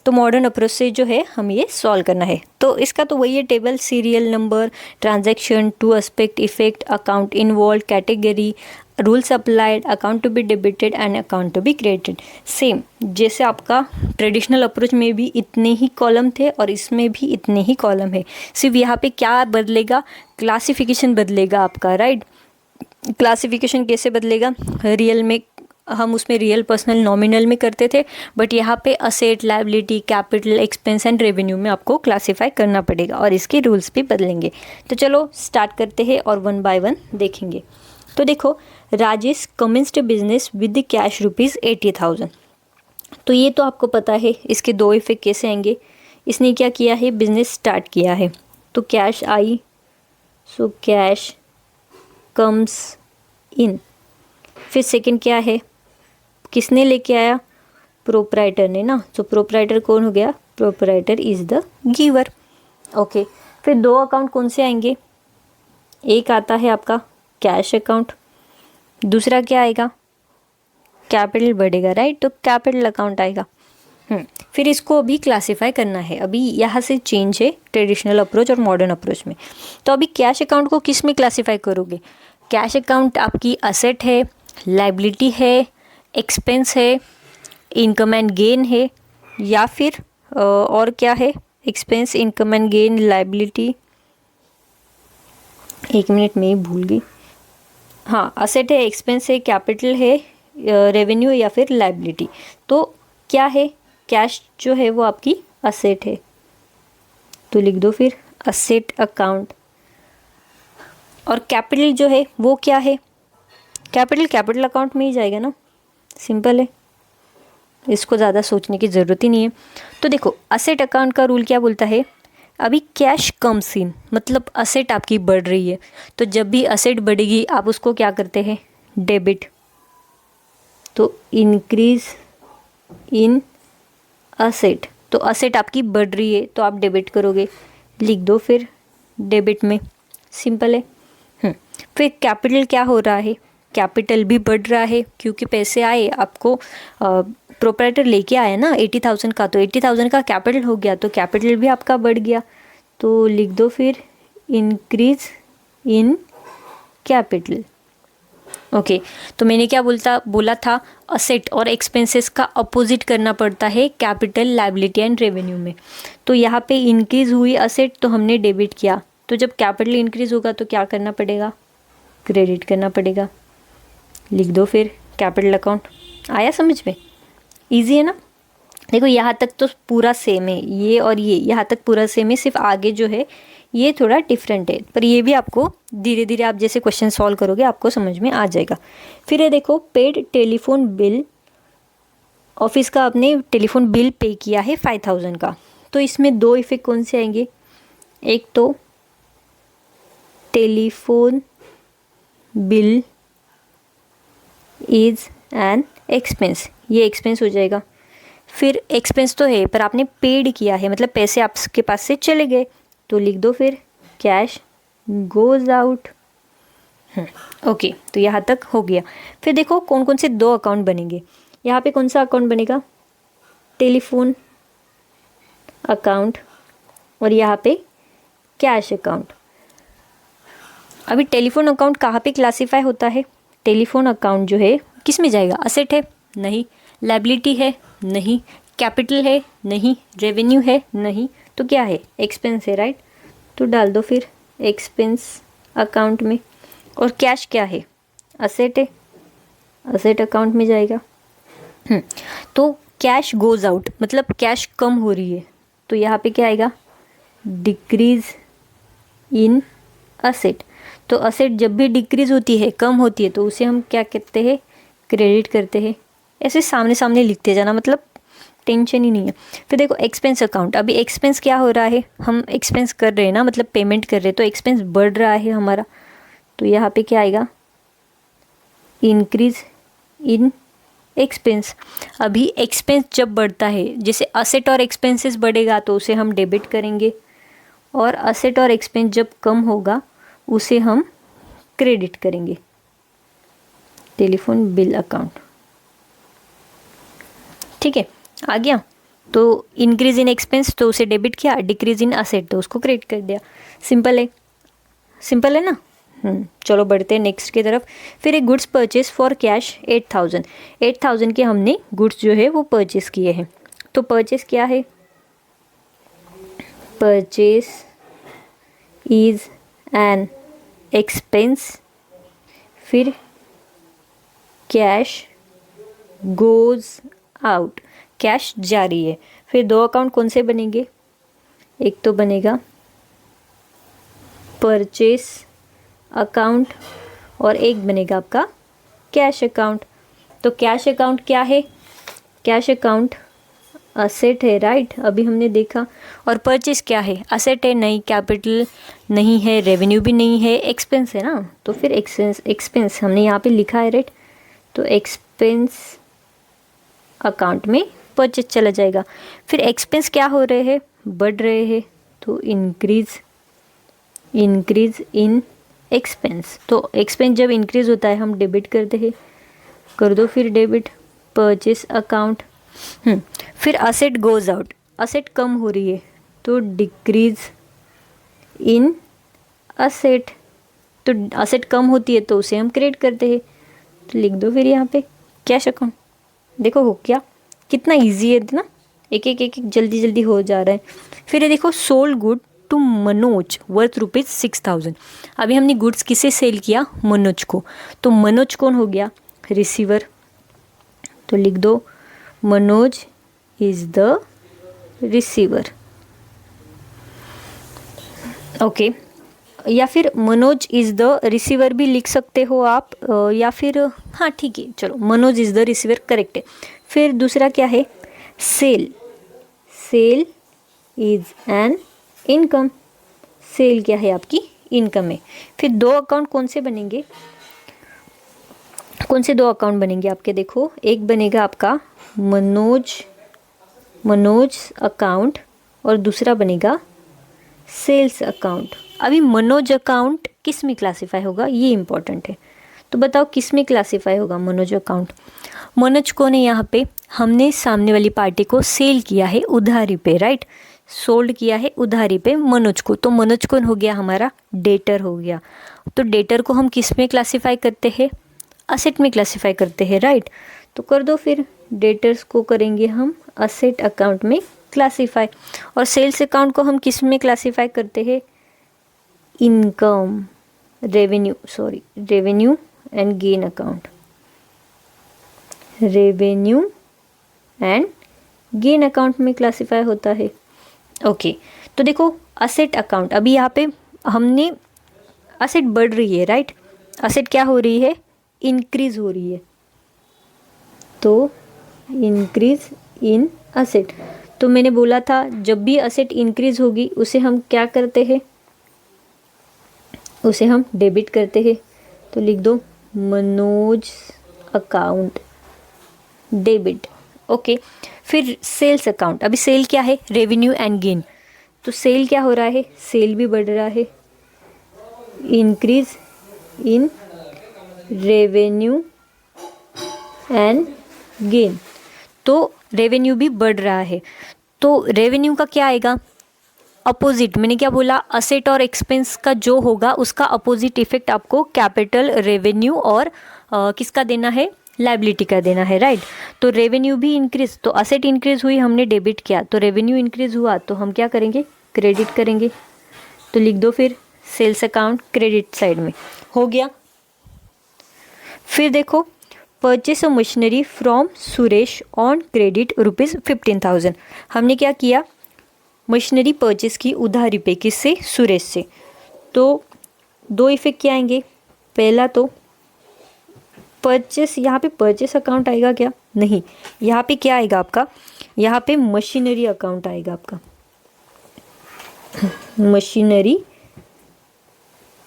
तो मॉडर्न अप्रोच से जो है हम ये सॉल्व करना है। तो इसका तो वही है table, serial number, transaction, two aspect, effect, account involve, category, rules applied, account to be debited and account to be credited. Same जैसे आपका ट्रेडिशनल अप्रोच में भी इतने ही कॉलम थे और इसमें भी इतने ही कॉलम है, सिर्फ यहाँ पे क्या बदलेगा, क्लासिफिकेशन बदलेगा आपका, राइट। क्लासिफिकेशन कैसे बदलेगा, रियल में हम उसमें रियल, पर्सनल, नॉमिनल में करते थे, बट यहाँ पे asset, liability, capital, expense and revenue में आपको क्लासीफाई करना पड़ेगा और इसके रूल्स भी बदलेंगे। तो चलो स्टार्ट करते हैं और वन बाय वन देखेंगे। तो देखो, Rajesh commenced business with cash ₹80,000। तो ये तो आपको पता है इसके दो इफेक्ट कैसे आएंगे। इसने क्या किया है, बिजनेस स्टार्ट किया है, तो cash I, so cash comes in. फिर सेकंड क्या है, किसने लेके आया, प्रोप्राइटर ने ना, तो प्रोप्राइटर कौन हो गया, proprietor is the giver. Okay, फिर दो अकाउंट कौन से आएंगे, एक आता है आपका कैश अकाउंट, दूसरा क्या आएगा, कैपिटल बढ़ेगा, राइट, तो कैपिटल अकाउंट आएगा। फिर इसको अभी क्लासिफाई करना है, अभी यहाँ से चेंज है ट्रेडिशनल अप्रोच और मॉडर्न अप्रोच में। तो अभी कैश अकाउंट को किस में क्लासिफाई करोगे, कैश अकाउंट आपकी असेट है, लायबिलिटी है, एक्सपेंस है, इनकम एंड गेन है, या फिर और क्या है, expense, income and gain, liability, एक मिनट में ही भूल गई, हाँ, असेट है, एक्सपेंस है, कैपिटल है, रेवेन्यू या फिर लायबिलिटी। तो क्या है, कैश जो है वो आपकी असेट है, तो लिख दो फिर असेट अकाउंट। और कैपिटल जो है वो क्या है, कैपिटल अकाउंट में ही जाएगा ना, सिंपल है, इसको ज़्यादा सोचने की ज़रूरत ही नहीं है। तो देखो, असेट अकाउंट का रूल क्या बोलता है, अभी कैश कम्स इन, मतलब असेट आपकी बढ़ रही है, तो जब भी असेट बढ़ेगी आप उसको क्या करते हैं, डेबिट। तो इंक्रीज इन असेट, तो असेट आपकी बढ़ रही है तो आप डेबिट करोगे, लिख दो फिर डेबिट में, सिंपल है। फिर कैपिटल क्या हो रहा है, कैपिटल भी बढ़ रहा है क्योंकि पैसे आए आपको, प्रोप्राइटर लेके आया ना 80,000 का, तो 80,000 का कैपिटल हो गया, तो कैपिटल भी आपका बढ़ गया, तो लिख दो फिर इंक्रीज इन कैपिटल। ओके, तो मैंने क्या बोला था, असेट और एक्सपेंसेस का अपोजिट करना पड़ता है कैपिटल, लायबिलिटी एंड रेवेन्यू में। तो यहाँ पे इंक्रीज हुई असेट तो हमने डेबिट किया, तो जब कैपिटल इंक्रीज होगा तो क्या करना पड़ेगा, क्रेडिट करना पड़ेगा, लिख दो फिर कैपिटल अकाउंट। आया समझ में, इजी है ना। देखो यहाँ तक तो पूरा सेम है, ये और ये यहाँ तक पूरा सेम है, सिर्फ आगे जो है ये थोड़ा डिफरेंट है, पर ये भी आपको धीरे धीरे आप जैसे क्वेश्चन सॉल्व करोगे आपको समझ में आ जाएगा। फिर ये देखो, पेड टेलीफोन बिल, ऑफिस का आपने टेलीफोन बिल पे किया है 5,000 का, तो इसमें दो इफेक्ट कौन से आएंगे, एक तो telephone bill is an expense, ये एक्सपेंस हो जाएगा। फिर एक्सपेंस तो है पर आपने पेड किया है, मतलब पैसे आपके पास से चले गए, तो लिख दो फिर कैश गोज आउट। ओके, तो यहाँ तक हो गया। फिर देखो कौन कौन से दो अकाउंट बनेंगे, यहाँ पे कौन सा अकाउंट बनेगा, टेलीफोन अकाउंट, और यहाँ पे कैश अकाउंट। अभी टेलीफोन अकाउंट कहाँ पे क्लासीफाई होता है, टेलीफोन अकाउंट जो है किस में जाएगा, असेट है नहीं, लायबिलिटी है नहीं, कैपिटल है नहीं, रेवेन्यू है नहीं, तो क्या है, एक्सपेंस है, राइट, तो डाल दो फिर एक्सपेंस अकाउंट में। और कैश क्या है, असेट है, असेट अकाउंट में जाएगा। तो कैश गोज आउट, मतलब कैश कम हो रही है, तो यहाँ पे क्या आएगा, डिक्रीज इन असेट। तो असेट जब भी डिक्रीज होती है, कम होती है, तो उसे हम क्या कहते हैं, क्रेडिट करते हैं। ऐसे सामने सामने लिखते जाना, मतलब टेंशन ही नहीं है। फिर देखो एक्सपेंस अकाउंट, अभी एक्सपेंस क्या हो रहा है, हम एक्सपेंस कर रहे हैं ना, मतलब पेमेंट कर रहे हैं, तो एक्सपेंस बढ़ रहा है हमारा, तो यहाँ पे क्या आएगा, इंक्रीज इन एक्सपेंस। अभी एक्सपेंस जब बढ़ता है, जैसे असेट और एक्सपेंसेस बढ़ेगा तो उसे हम डेबिट करेंगे, और असेट और एक्सपेंस जब कम होगा उसे हम क्रेडिट करेंगे। टेलीफोन बिल अकाउंट, ठीक है, आ गया। तो इंक्रीज इन एक्सपेंस तो उसे डेबिट किया, डिक्रीज इन असेट तो उसको क्रेडिट कर दिया। सिंपल है, सिंपल है ना। चलो बढ़ते हैं नेक्स्ट की तरफ। फिर एक गुड्स परचेज फॉर कैश 8,000, 8,000 के हमने गुड्स जो है वो परचेज किए हैं। तो परचेज क्या है, परचेज इज एन एक्सपेंस, फिर कैश गोज आउट, कैश जारी है। फिर दो अकाउंट कौन से बनेंगे, एक तो बनेगा परचेस अकाउंट और एक बनेगा आपका कैश अकाउंट। तो कैश अकाउंट क्या है, कैश अकाउंट असेट है, राइट, अभी हमने देखा। और परचेस क्या है, असेट है, नहीं कैपिटल नहीं है, रेवेन्यू भी नहीं है, एक्सपेंस है ना। तो फिर एक्सपेंस हमने यहाँ पे लिखा है, राइट, तो एक्सपेंस अकाउंट में परचेज चला जाएगा। फिर एक्सपेंस क्या हो रहे हैं, बढ़ रहे हैं, तो इंक्रीज इन एक्सपेंस। तो एक्सपेंस जब इंक्रीज होता है हम डेबिट करते हैं, कर दो फिर डेबिट परचेस अकाउंट। फिर असेट गोज आउट, असेट कम हो रही है तो डिक्रीज इन असेट, तो असेट कम होती है तो उसे हम क्रेडिट करते हैं, तो लिख दो फिर यहाँ पे कैश अकाउंट। देखो हो क्या, कितना इजी है ना, एक एक जल्दी जल्दी हो जा रहा है। फिर ये देखो sold good to Manoj worth ₹6,000। अभी हमने गुड्स किसे सेल किया, मनोज को। तो मनोज कौन हो गया, रिसीवर, तो लिख दो Manoj is the receiver, okay. या फिर मनोज इज़ द रिसीवर भी लिख सकते हो आप, या फिर हाँ ठीक है, चलो Manoj is the receiver correct है। फिर दूसरा क्या है, sale, sale is an income, sale क्या है आपकी इनकम है। फिर दो अकाउंट कौन से बनेंगे, कौन से दो अकाउंट बनेंगे आपके, देखो एक बनेगा आपका मनोज अकाउंट और दूसरा बनेगा सेल्स अकाउंट। अभी मनोज अकाउंट किस में क्लासीफाई होगा, ये इंपॉर्टेंट है। तो बताओ किस में क्लासीफाई होगा मनोज अकाउंट। मनोज कौन है, यहाँ पे हमने सामने वाली पार्टी को सेल किया है उधारी पे, राइट, सोल्ड किया है उधारी पे मनोज को। तो मनोज कौन हो गया, हमारा डेटर हो गया। तो डेटर को हम किस में क्लासीफाई करते हैं, असेट में क्लासीफाई करते हैं, राइट। तो कर दो फिर डेटर्स को करेंगे हम असेट अकाउंट में क्लासीफाई। और सेल्स अकाउंट को हम किस में क्लासीफाई करते हैं, income, revenue and gain account, revenue and gain account में क्लासीफाई होता है, ओके। तो देखो असेट अकाउंट, अभी यहाँ पे हमने असेट बढ़ रही है, राइट, असेट क्या हो रही है, इंक्रीज हो रही है, तो इंक्रीज इन असेट। तो मैंने बोला था जब भी असेट इंक्रीज होगी उसे हम क्या करते हैं, उसे हम डेबिट करते हैं। तो लिख दो मनोज अकाउंट डेबिट, ओके। फिर सेल्स अकाउंट, अभी सेल क्या है, रेवेन्यू एंड गेन। तो सेल क्या हो रहा है, सेल भी बढ़ रहा है, increase in revenue and gain. तो रेवेन्यू भी बढ़ रहा है, तो रेवेन्यू का क्या आएगा, अपोजिट। मैंने क्या बोला, असेट और एक्सपेंस का जो होगा उसका अपोजिट इफेक्ट आपको कैपिटल, रेवेन्यू और किसका देना है, लायबिलिटी का देना है, राइट। तो रेवेन्यू भी इंक्रीज, तो असेट इंक्रीज हुई, हमने डेबिट किया, तो रेवेन्यू इंक्रीज हुआ तो हम क्या करेंगे, क्रेडिट करेंगे। तो लिख दो फिर सेल्स अकाउंट क्रेडिट साइड में, हो गया। फिर देखो purchase of machinery from Suresh on credit ₹15,000। हमने क्या किया, मशीनरी परचेस की उधारी पे, किससे, सुरेश से। तो दो इफेक्ट क्या आएंगे, पहला तो परचेस, यहाँ पे परचेस अकाउंट आएगा क्या, नहीं, यहाँ पे क्या आएगा आपका, यहाँ पे मशीनरी अकाउंट आएगा आपका,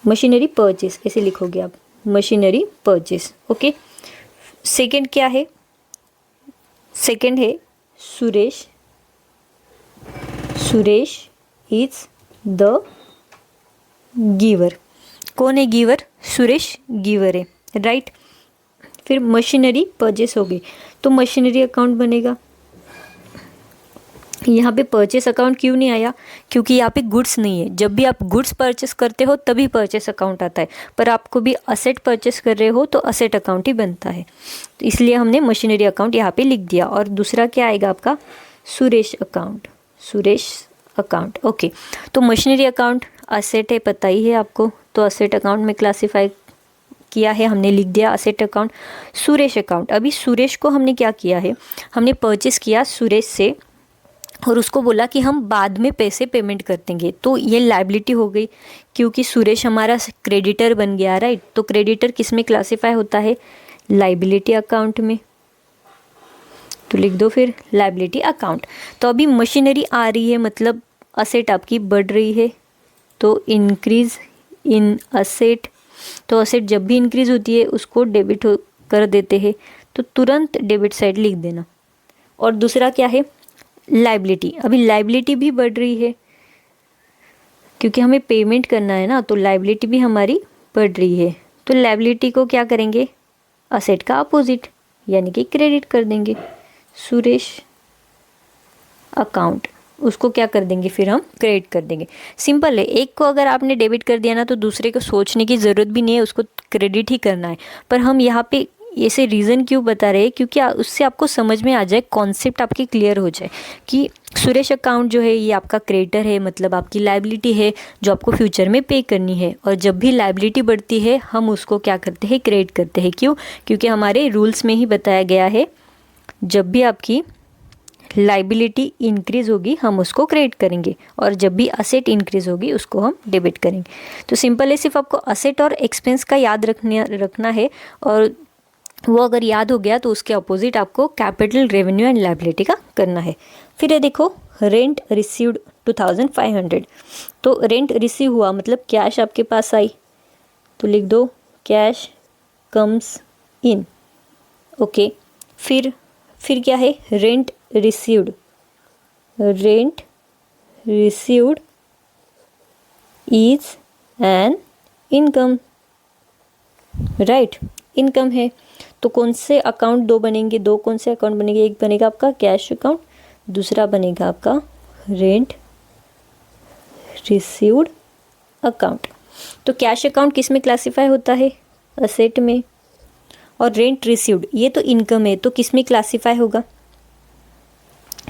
मशीनरी परचेस ऐसे लिखोगे आप, मशीनरी परचेस, ओके। सेकंड क्या है, सेकंड है सुरेश इज द गिवर। कौन है गिवर, सुरेश गिवर है, राइट। फिर मशीनरी परचेस हो गई, तो मशीनरी अकाउंट बनेगा। यहाँ पे परचेस अकाउंट क्यों नहीं आया, क्योंकि यहाँ पे गुड्स नहीं है। जब भी आप गुड्स परचेस करते हो तभी परचेस अकाउंट आता है, पर आपको भी असेट परचेस कर रहे हो तो असेट अकाउंट ही बनता है, तो इसलिए हमने मशीनरी अकाउंट यहाँ पे लिख दिया। और दूसरा क्या आएगा आपका, Suresh account, Suresh account. Okay, तो मशीनरी अकाउंट असेट है, पता ही है आपको, तो असेट अकाउंट में क्लासीफाई किया है, हमने लिख दिया असेट अकाउंट। सुरेश अकाउंट, अभी सुरेश को हमने क्या किया है, हमने परचेस किया सुरेश से और उसको बोला कि हम बाद में पैसे पेमेंट कर देंगे, तो ये लायबिलिटी हो गई, क्योंकि सुरेश हमारा क्रेडिटर बन गया, राइट। तो क्रेडिटर किस में क्लासीफाई होता है, लायबिलिटी अकाउंट में, तो लिख दो फिर लायबिलिटी अकाउंट। तो अभी मशीनरी आ रही है, मतलब असेट आपकी बढ़ रही है, तो इंक्रीज इन असेट। तो असेट जब भी इंक्रीज होती है उसको डेबिट कर देते हैं, तो तुरंत डेबिट साइड लिख देना। और दूसरा क्या है, लायबिलिटी। अभी लायबिलिटी भी बढ़ रही है, क्योंकि हमें पेमेंट करना है ना, तो लायबिलिटी भी हमारी बढ़ रही है। तो लायबिलिटी को क्या करेंगे, असेट का अपोजिट यानी कि क्रेडिट कर देंगे। सुरेश अकाउंट, उसको क्या कर देंगे, फिर हम क्रेडिट कर देंगे। सिंपल है, एक को अगर आपने डेबिट कर दिया ना, तो दूसरे को सोचने की ज़रूरत भी नहीं है, उसको क्रेडिट ही करना है। पर हम यहाँ पे ऐसे रीज़न क्यों बता रहे हैं, क्योंकि उससे आपको समझ में आ जाए, कॉन्सेप्ट आपकी क्लियर हो जाए कि सुरेश अकाउंट जो है ये आपका क्रेडिटर है, मतलब आपकी लायबिलिटी है जो आपको फ्यूचर में पे करनी है। और जब भी लायबिलिटी बढ़ती है हम उसको क्या करते हैं, क्रेडिट करते हैं। क्यों, क्योंकि हमारे रूल्स में ही बताया गया है, जब भी आपकी लायबिलिटी इंक्रीज़ होगी हम उसको क्रेडिट करेंगे, और जब भी असेट इंक्रीज़ होगी उसको हम डेबिट करेंगे। तो सिंपल है, सिर्फ आपको असेट और एक्सपेंस का याद रखना है, और वो अगर याद हो गया तो उसके अपोजिट आपको कैपिटल, रेवेन्यू एंड लायबिलिटी का करना है। फिर ये देखो, रेंट रिसीव्ड 2500, तो रेंट रिसीव हुआ मतलब कैश आपके पास आई, तो लिख दो कैश कम्स इन। ओके, फिर क्या है, rent received, rent received is an income, right, income है। तो कौन से अकाउंट दो बनेंगे, दो कौन से अकाउंट बनेंगे, एक बनेगा आपका कैश अकाउंट, दूसरा बनेगा आपका रेंट रिसीव्ड अकाउंट। तो कैश अकाउंट किस में क्लासीफाई होता है, असेट में, और रेंट रिसीव्ड ये तो इनकम है, तो किस में क्लासीफाई होगा,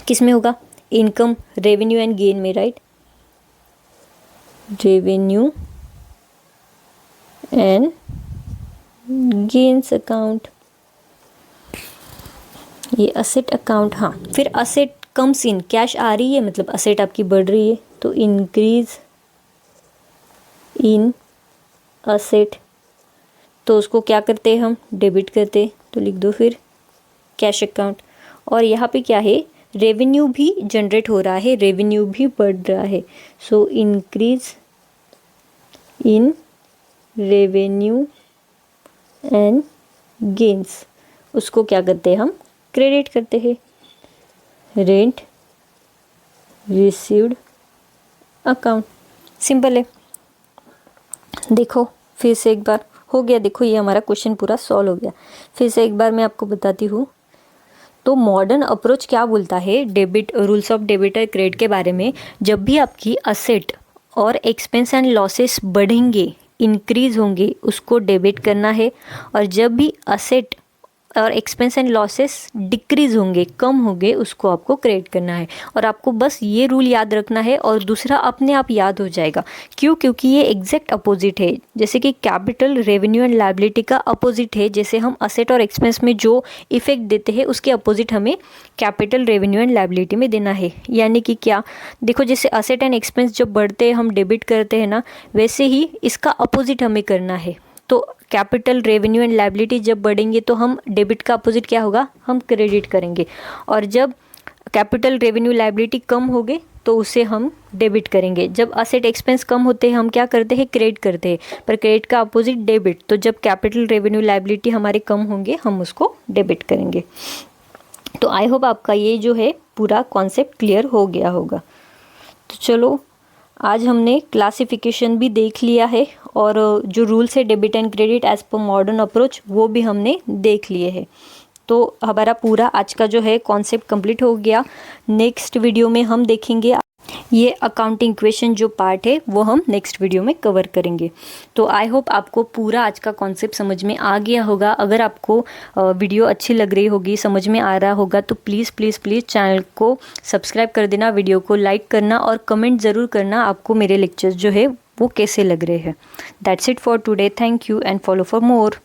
किस में होगा, इनकम, रेवेन्यू एंड गेन में, right, revenue and gains account, ये असेट अकाउंट। हाँ, फिर असेट कम्स इन, कैश आ रही है मतलब असेट आपकी बढ़ रही है, तो इंक्रीज इन असेट, तो उसको क्या करते हैं हम, डेबिट करते, तो लिख दो फिर कैश अकाउंट। और यहाँ पे क्या है, रेवेन्यू भी जनरेट हो रहा है, रेवेन्यू भी बढ़ रहा है, so increase in revenue and gains, उसको क्या करते हैं हम, क्रेडिट करते हैं, रेंट रिसीव्ड अकाउंट। सिंपल है, देखो फिर से एक बार हो गया, देखो ये हमारा क्वेश्चन पूरा सॉल्व हो गया। फिर से एक बार मैं आपको बताती हूँ। तो मॉडर्न अप्रोच क्या बोलता है डेबिट, रूल्स ऑफ डेबिट और क्रेडिट के बारे में, जब भी आपकी असेट और एक्सपेंस एंड लॉसेस बढ़ेंगे, इंक्रीज होंगे, उसको डेबिट करना है, और जब भी असेट और एक्सपेंस एंड लॉसेस डिक्रीज होंगे, कम होंगे, उसको आपको क्रेडिट करना है। और आपको बस ये रूल याद रखना है, और दूसरा अपने आप याद हो जाएगा। क्यों, क्योंकि ये एग्जैक्ट अपोजिट है, जैसे कि कैपिटल, रेवेन्यू एंड लायबिलिटी का अपोजिट है। जैसे हम असेट और एक्सपेंस में जो इफेक्ट देते हैं उसके अपोजिट हमें कैपिटल, रेवेन्यू एंड लायबिलिटी में देना है। यानी कि क्या, देखो जैसे असेट एंड एक्सपेंस जब बढ़ते हैं हम डेबिट करते हैं ना, वैसे ही इसका अपोजिट हमें करना है। तो कैपिटल, रेवेन्यू एंड लायबिलिटी जब बढ़ेंगे तो हम डेबिट का अपोजिट क्या होगा, हम क्रेडिट करेंगे। और जब कैपिटल, रेवेन्यू, लायबिलिटी कम होंगे तो उसे हम डेबिट करेंगे। जब असेट, एक्सपेंस कम होते हैं हम क्या करते हैं, क्रेडिट करते हैं। पर क्रेडिट का अपोजिट डेबिट, तो जब कैपिटल, रेवेन्यू, लायबिलिटी हमारे कम होंगे हम उसको डेबिट करेंगे। तो आई होप आपका ये जो है पूरा कॉन्सेप्ट क्लियर हो गया होगा। तो चलो आज हमने क्लासिफिकेशन भी देख लिया है और जो रूल्स है debit and credit as per modern approach वो भी हमने देख लिए हैं। तो हमारा पूरा आज का जो है कॉन्सेप्ट कंप्लीट हो गया। नेक्स्ट वीडियो में हम देखेंगे ये अकाउंटिंग इक्वेशन जो पार्ट है वो हम नेक्स्ट वीडियो में कवर करेंगे। तो आई होप आपको पूरा आज का कॉन्सेप्ट समझ में आ गया होगा। अगर आपको वीडियो अच्छी लग रही होगी, समझ में आ रहा होगा तो प्लीज़ प्लीज़ प्लीज़ चैनल को सब्सक्राइब कर देना, वीडियो को लाइक करना और कमेंट ज़रूर करना आपको मेरे लेक्चर्स जो है वो कैसे लग रहे हैं। That's it for today. Thank you and follow for more.